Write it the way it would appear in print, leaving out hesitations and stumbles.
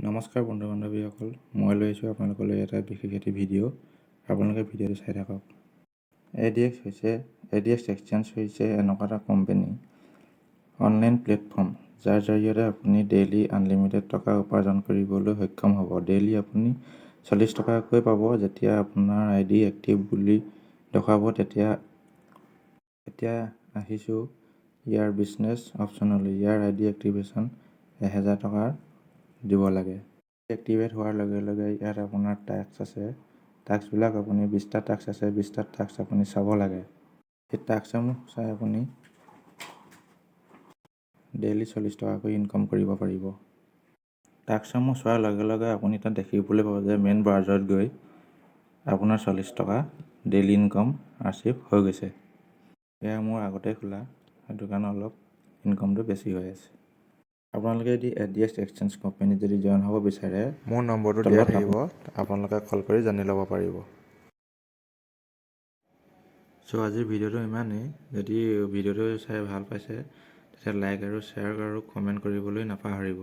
নমস্কাৰ বন্ধু বান্ধৱীসকল, মই লৈ আহিছোঁ আপোনালোকলৈ এটা বিশেষ এটি ভিডিঅ'। আপোনালোকে ভিডিঅ'টো চাই থাকক। এডিএক্স এক্সচেঞ্জ হৈছে এনেকুৱা এটা কোম্পানী, অনলাইন প্লেটফৰ্ম, যাৰ জৰিয়তে আপুনি ডেইলি আনলিমিটেড টকা উপাৰ্জন কৰিবলৈ সক্ষম হ'ব। ডেইলি আপুনি 40 টকাকৈ পাব। যেতিয়া আপোনাৰ আইডি এক্টিভ বুলি দেখুৱাব, তেতিয়া আহিছোঁ ইয়াৰ বিজনেছ অপশ্যনলৈ। ইয়াৰ আইডি এক্টিভেশ্যন 1000 টকাৰ দিব লাগে। এক্টিভেট হোৱাৰ লগে লগে ইয়াত আপোনাৰ টাস্ক আছে। টাস্কবিলাক আপুনি 20টা টাস্ক আছে, 20টা টাস্ক আপুনি চাব লাগে। সেই টাস্কসমূহ চাই আপুনি ডেইলি 40 টকাকৈ ইনকাম কৰিব পাৰিব। টাস্কসমূহ চোৱাৰ লগে লগে আপুনি তাত দেখিবলৈ পাব যে মেইন ব্ৰাউজাৰত গৈ আপোনাৰ 40 টকা ডেইলি ইনকাম আচিভ হৈ গৈছে। এয়া মোৰ আগতে খোলা, সেইটো কাৰণে অলপ ইনকামটো বেছি হৈ আছে। আপোনালোকে যদি এডিএক্স এক্সচেঞ্জ কোম্পানীত যদি জইন হ'ব বিচাৰে, মোৰ নম্বৰটো দিয়া থাকিব, আপোনালোকে কল কৰি জানি ল'ব পাৰিব। আজিৰ ভিডিঅ'টো ইমানেই। যদি ভিডিঅ'টো চাই ভাল পাইছে, তেতিয়া লাইক আৰু শ্বেয়াৰ আৰু কমেণ্ট কৰিবলৈ নাপাহৰিব।